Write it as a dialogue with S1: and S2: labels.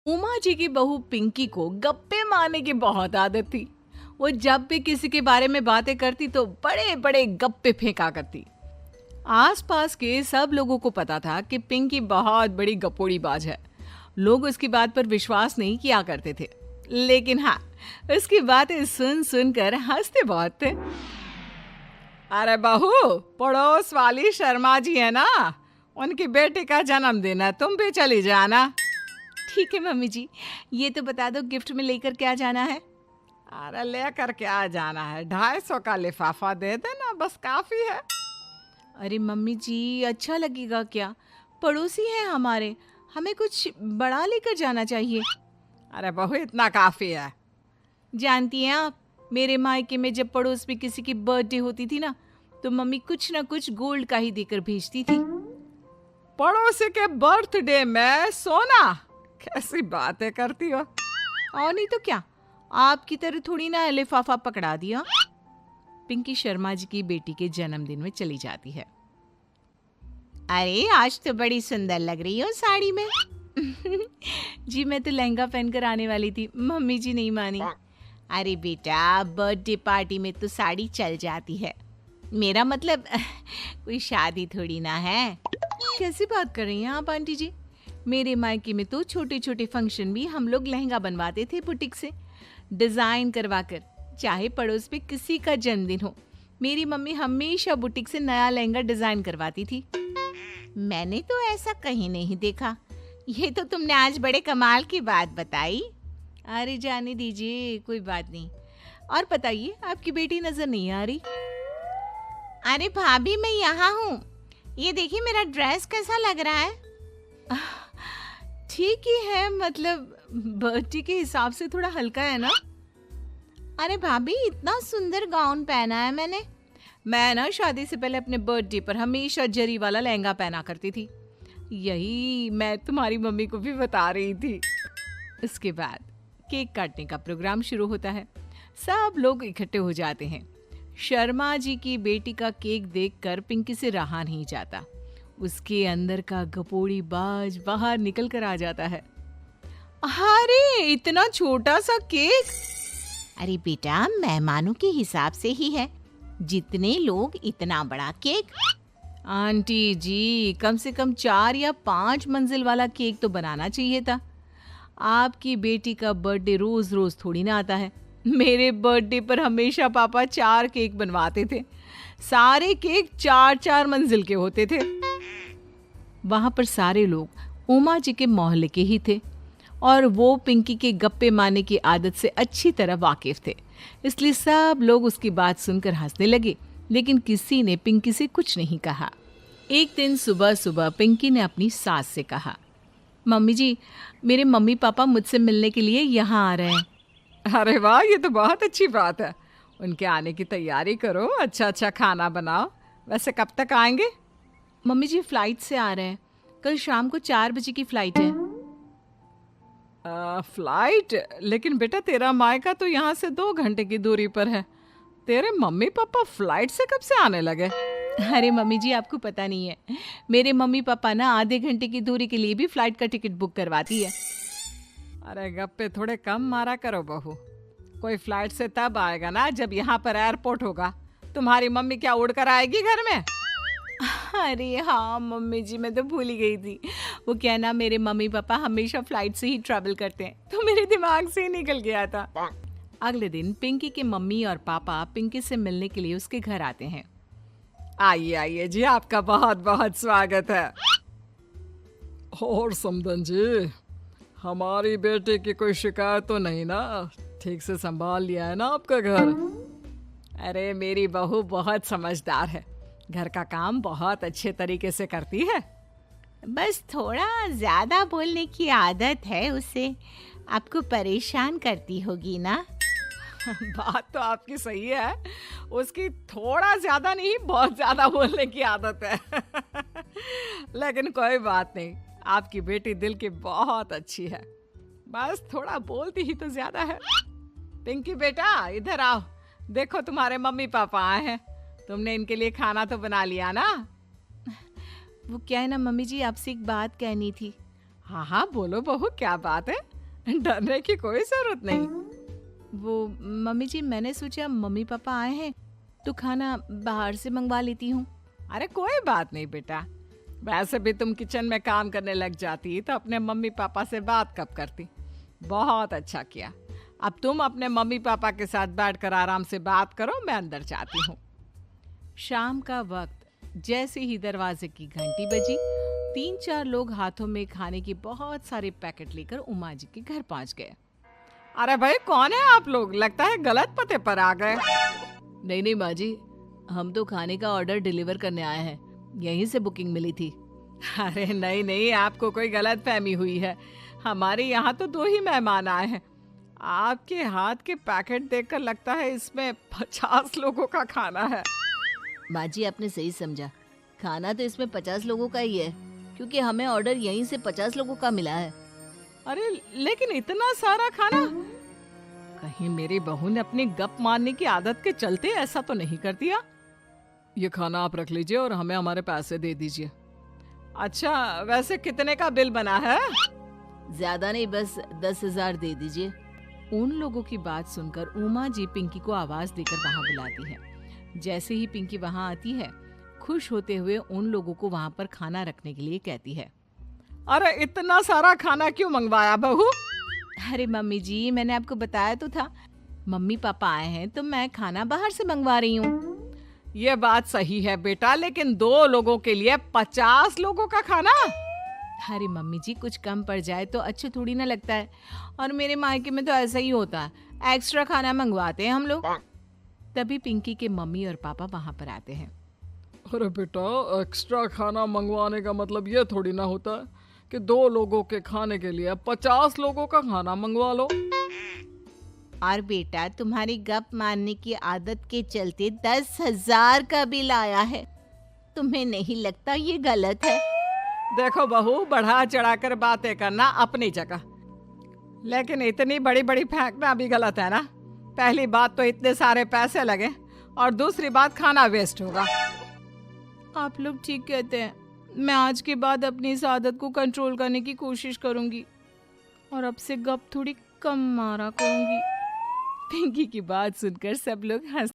S1: उमा जी की बहू पिंकी को गप्पे मारने की बहुत आदत थी। वो जब भी किसी के बारे में बातें करती तो बड़े बड़े गप्पे फेंका करती। आसपास के सब लोगों को पता था कि पिंकी बहुत बड़ी गपोड़ी बाज है। लोग उसकी बात पर विश्वास नहीं किया करते थे, लेकिन हाँ, उसकी बातें सुन सुनकर हंसते बहुत थे। अरे बहू, पड़ोस वाली शर्मा जी है ना, उनकी बेटी का जन्मदिन है, तुम भी चली जाना। ठीक है मम्मी जी, ये तो बता दो गिफ्ट में लेकर क्या जाना है। अरे लेकर क्या जाना है, 250 का लिफाफा दे देना, बस काफी है। अरे मम्मी जी, अच्छा लगेगा क्या? पड़ोसी हैं हमारे, हमें कुछ बड़ा लेकर जाना चाहिए। अरे बहू, इतना काफी है। जानती हैं आप, मेरे मायके में जब पड़ोस में किसी की बर्थडे होती थी ना, तो मम्मी कुछ ना कुछ गोल्ड का ही देकर भेजती थी। पड़ोसी के बर्थडे में सोना? कैसी बातें करती हो। और नहीं तो क्या, आपकी तरह थोड़ी ना लिफाफा पकड़ा दिया। पिंकी शर्मा जी की बेटी के जन्मदिन में चली जाती है। अरे आज तो बड़ी सुंदर लग रही हो साड़ी में। जी मैं तो लहंगा पहनकर आने वाली थी, मम्मी जी नहीं मानी। अरे बेटा, बर्थडे पार्टी में तो साड़ी चल जाती है, मेरा मतलब कोई शादी थोड़ी ना है। कैसी बात कर रही हैं आप आंटी जी? मेरे मायके में तो छोटे छोटे फंक्शन भी हम लोग लहंगा बनवाते थे बुटीक से, डिजाइन करवा कर। चाहे पड़ोस में किसी का जन्मदिन हो, मेरी मम्मी हमेशा बुटीक से नया लहंगा डिजाइन करवाती थी। मैंने तो ऐसा कहीं नहीं देखा, ये तो तुमने आज बड़े कमाल की बात बताई। अरे जाने दीजिए, कोई बात नहीं। और बताइए, आपकी बेटी नजर नहीं आ रही? अरे भाभी, मैं यहाँ हूँ, ये देखिए मेरा ड्रेस कैसा लग रहा है। ठीक ही है, मतलब बर्थडे के हिसाब से थोड़ा हल्का है ना। अरे भाभी, इतना सुंदर गाउन पहना है मैंने। मैं ना शादी से पहले अपने बर्थडे पर हमेशा जरी वाला लहंगा पहना करती थी, यही मैं तुम्हारी मम्मी को भी बता रही थी। इसके बाद केक काटने का प्रोग्राम शुरू होता है। सब लोग इकट्ठे हो जाते हैं। शर्मा जी की बेटी का केक देखकर पिंकी से रहा नहीं जाता। उसके अंदर का गपोड़ी बाज बाहर निकल कर आ जाता है। अरे इतना छोटा सा केक! अरे बेटा, मेहमानों के हिसाब से ही है, जितने लोग इतना बड़ा केक। आंटी जी, कम से कम 4 या 5 मंजिल वाला केक तो बनाना चाहिए था। आपकी बेटी का बर्थडे रोज रोज थोड़ी ना आता है। मेरे बर्थडे पर हमेशा पापा 4 केक बनवाते थे, सारे केक 4-4 मंजिल के होते थे। वहां पर सारे लोग उमा जी के मोहल्ले के ही थे और वो पिंकी के गप्पे मारने की आदत से अच्छी तरह वाकिफ थे, इसलिए सब लोग उसकी बात सुनकर हंसने लगे, लेकिन किसी ने पिंकी से कुछ नहीं कहा। एक दिन सुबह सुबह पिंकी ने अपनी सास से कहा, मम्मी जी, मेरे मम्मी पापा मुझसे मिलने के लिए यहाँ आ रहे हैं। अरे वाह, ये तो बहुत अच्छी बात है। उनके आने की तैयारी करो, अच्छा अच्छा खाना बनाओ। वैसे कब तक आएंगे? मम्मी जी फ्लाइट से आ रहे हैं, कल शाम को 4 बजे की फ्लाइट है। फ्लाइट? लेकिन बेटा, तेरा मायका तो यहाँ से 2 घंटे की दूरी पर है। तेरे मम्मी पापा फ्लाइट से कब से आने लगे? अरे मम्मी जी, आपको पता नहीं है, मेरे मम्मी पापा ना आधे घंटे की दूरी के लिए भी फ्लाइट का टिकट बुक करवाती है। अरे गप्पे थोड़े कम मारा करो बहू, कोई फ्लाइट से तब आएगा ना जब यहाँ पर एयरपोर्ट होगा। तुम्हारी मम्मी क्या उड़ कर आएगी घर में? अरे हाँ मम्मी जी, मैं तो भूल ही गई थी। वो क्या ना, मेरे मम्मी पापा हमेशा फ्लाइट से ही ट्रैवल करते हैं, तो मेरे दिमाग से ही निकल गया था। अगले दिन पिंकी के मम्मी और पापा पिंकी से मिलने के लिए उसके घर आते हैं। आइए आइए जी, आपका बहुत बहुत स्वागत है। और समदन जी, हमारी बेटे की कोई शिकायत तो नहीं ना? ठीक से संभाल लिया है ना आपका घर? अरे मेरी बहू बहुत समझदार है, घर का काम बहुत अच्छे तरीके से करती है। बस थोड़ा ज्यादा बोलने की आदत है उसे, आपको परेशान करती होगी ना। बात तो आपकी सही है, उसकी थोड़ा ज्यादा नहीं बहुत ज्यादा बोलने की आदत है। लेकिन कोई बात नहीं, आपकी बेटी दिल की बहुत अच्छी है, बस थोड़ा बोलती ही तो ज्यादा है। पिंकी बेटा, इधर आओ, देखो तुम्हारे मम्मी पापा आए हैं, तुमने इनके लिए खाना तो बना लिया ना? वो क्या है ना मम्मी जी, आपसे एक बात कहनी थी। हाँ हाँ बोलो बहू, क्या बात है? डरने की कोई जरूरत नहीं। वो मम्मी जी, मैंने सोचा मम्मी पापा आए हैं तो खाना बाहर से मंगवा लेती हूँ। अरे कोई बात नहीं बेटा, वैसे भी तुम किचन में काम करने लग जाती तो अपने मम्मी पापा से बात कब करती। बहुत अच्छा किया। अब तुम अपने मम्मी पापा के साथ बैठकर आराम से बात करो, मैं अंदर जाती हूँ। शाम का वक्त जैसे ही दरवाजे की घंटी बजी, 3-4 लोग हाथों में खाने के बहुत सारे पैकेट लेकर उमा जी के घर पहुंच गए। अरे भाई, कौन है आप लोग? लगता है गलत पते पर आ गए। नहीं नहीं माँ जी, हम तो खाने का ऑर्डर डिलीवर करने आए हैं, यहीं से बुकिंग मिली थी। अरे नहीं नहीं, आपको कोई गलत फहमी हुई है। हमारे यहाँ तो 2 ही मेहमान आए हैं। आपके हाथ के पैकेट देखकर लगता है इसमें 50 लोगों का खाना है।
S2: माँ जी, आपने सही समझा, खाना तो इसमें 50 लोगों का ही है, क्योंकि हमें ऑर्डर यहीं से 50 लोगों का मिला है।
S1: अरे लेकिन इतना सारा खाना, कहीं मेरी बहू ने अपनी गप मारने की आदत के चलते ऐसा तो नहीं कर दिया? ये खाना आप रख लीजिए और हमें हमारे पैसे दे दीजिए। अच्छा, वैसे कितने का बिल बना है?
S2: ज्यादा नहीं, बस 10,000 दे दीजिए।
S1: उन लोगों की बात सुनकर उमा जी पिंकी को आवाज देकर वहां बुलाती है। जैसे ही पिंकी वहां आती है, खुश होते हुए उन लोगों को वहां पर खाना रखने के लिए कहती है। अरे इतना सारा खाना क्यों मंगवाया बहू? अरे मम्मी जी, मैंने आपको बताया तो था, मम्मी पापा आए हैं तो मैं खाना बाहर से मंगवा रही हूँ। ये बात सही है बेटा, लेकिन 2 लोगों के लिए 50 लोगों का खाना? अरे मम्मी जी, कुछ कम पड़ जाए तो अच्छा थोड़ी ना लगता है, और मेरे मायके में तो ऐसा ही होता है, एक्स्ट्रा खाना मंगवाते हैं हम लोग। तभी पिंकी के मम्मी और पापा वहां पर आते हैं। अरे बेटा, एक्स्ट्रा खाना मंगवाने का मतलब ये थोड़ी ना होता है कि 2 लोगों के खाने के लिए 50 लोगों का खाना मंगवा लो।
S2: और बेटा, तुम्हारी गप मारने की आदत के चलते 10,000 का बिल आया है। तुम्हें नहीं लगता ये गलत है?
S1: देखो बहू, बढ़ा चढ़ाकर बातें करना अपनी जगह, लेकिन इतनी बड़ी बड़ी फेंकना भी गलत है ना। पहली बात तो इतने सारे पैसे लगे, और दूसरी बात खाना वेस्ट होगा। आप लोग ठीक कहते हैं, मैं आज के बाद अपनी इस आदत को कंट्रोल करने की कोशिश करूंगी और अब से गप थोड़ी कम मारा करूंगी। पिंकी की बात सुनकर सब लोग हंस